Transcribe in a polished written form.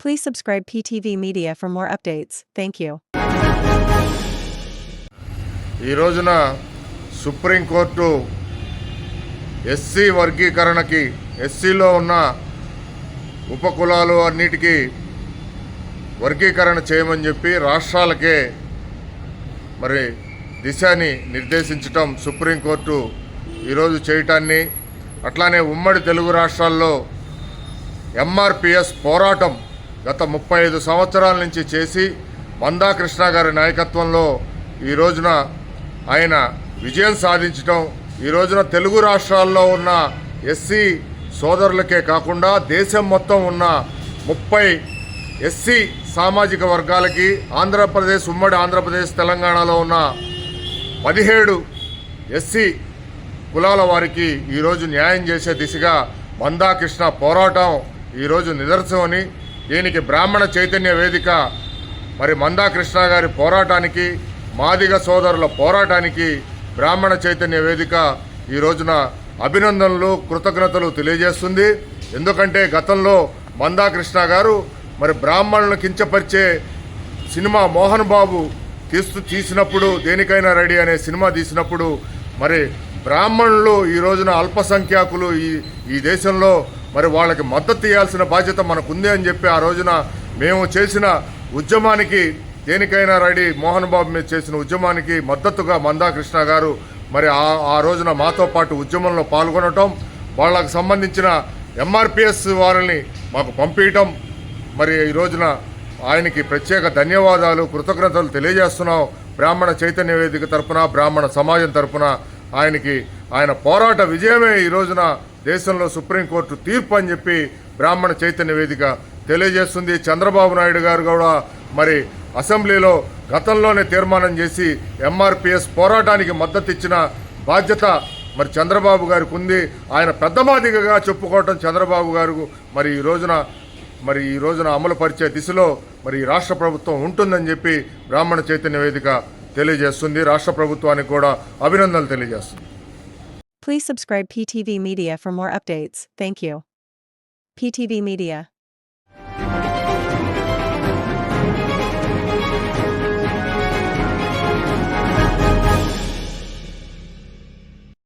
Please subscribe PTV Media for more updates. Thank you. ఈ రోజున supreme court SC వర్గీకరణకి ఎస్సీలో ఉన్న ఉపకులాలు అన్నిటికీ వర్గీకరణ చేయమని చెప్పి రాష్ట్రాలకే మరి దిశని నిర్దేశించటం సుప్రీంకోర్టు ఈరోజు చేయటాన్ని, అట్లానే ఉమ్మడి తెలుగు రాష్ట్రాల్లో ఎంఆర్పిఎస్ పోరాటం గత 35 సంవత్సరాల నుంచి చేసి మందాకృష్ణ గారి నాయకత్వంలో ఈ రోజున ఆయన విజయం సాధించటం, ఈ రోజున తెలుగు రాష్ట్రాల్లో ఉన్న ఎస్సీ సోదరులకే కాకుండా దేశం మొత్తం ఉన్న 30 ఎస్సీ సామాజిక వర్గాలకి, ఆంధ్రప్రదేశ్ ఉమ్మడి ఆంధ్రప్రదేశ్ తెలంగాణలో ఉన్న 17 ఎస్సీ కులాల వారికి ఈరోజు న్యాయం చేసే దిశగా మందాకృష్ణ పోరాటం ఈరోజు నిదర్శనమని, దీనికి బ్రాహ్మణ చైతన్య వేదిక మరి మందాకృష్ణ గారి పోరాటానికి, మాదిగ సోదరుల పోరాటానికి బ్రాహ్మణ చైతన్య వేదిక ఈ రోజున అభినందనలు కృతజ్ఞతలు తెలియజేస్తుంది. ఎందుకంటే గతంలో మందాకృష్ణ గారు మరి బ్రాహ్మణులను కించపరిచే సినిమా మోహన్ బాబు తీసినప్పుడు, దేనికైనా రెడీ అనే సినిమా తీసినప్పుడు మరి బ్రాహ్మణులు ఈ రోజున అల్పసంఖ్యాకులు ఈ దేశంలో మరి వాళ్ళకి మద్దతు ఇవ్వాల్సిన బాధ్యత మనకుంది అని చెప్పి ఆ రోజున మేము చేసిన ఉద్యమానికి, దేనికైనా రెడీ మోహన్ బాబు మీద చేసిన ఉద్యమానికి మద్దతుగా మందాకృష్ణ గారు మరి ఆ రోజున మాతో పాటు ఉద్యమంలో పాల్గొనటం, వాళ్ళకు సంబంధించిన ఎంఆర్పిఎస్ వారిని మాకు పంపించటం, మరి ఈ రోజున ఆయనకి ప్రత్యేక ధన్యవాదాలు కృతజ్ఞతలు తెలియజేస్తున్నాం. బ్రాహ్మణ చైతన్య వేదిక తరపున, బ్రాహ్మణ సమాజం తరపున ఆయన పోరాట విజయమే ఈ రోజున దేశంలో సుప్రీంకోర్టు తీర్పు అని చెప్పి బ్రాహ్మణ చైతన్య వేదిక తెలియజేస్తుంది. చంద్రబాబు నాయుడు గారు కూడా మరి అసెంబ్లీలో గతంలోనే తీర్మానం చేసి ఎంఆర్పిఎస్ పోరాటానికి మద్దతు ఇచ్చిన బాధ్యత మరి చంద్రబాబు గారికి ఉంది. ఆయన పెద్ద మాదిగగా చెప్పుకోవటం చంద్రబాబు గారు మరి ఈ రోజున అమలు పరిచే దిశలో మరి రాష్ట్ర ప్రభుత్వం ఉంటుందని చెప్పి బ్రాహ్మణ చైతన్య వేదిక తెలియజేస్తుంది. రాష్ట్ర ప్రభుత్వానికి కూడా అభినందనలు తెలియజేస్తుంది. Please subscribe PTV Media for more updates. Thank you. PTV Media.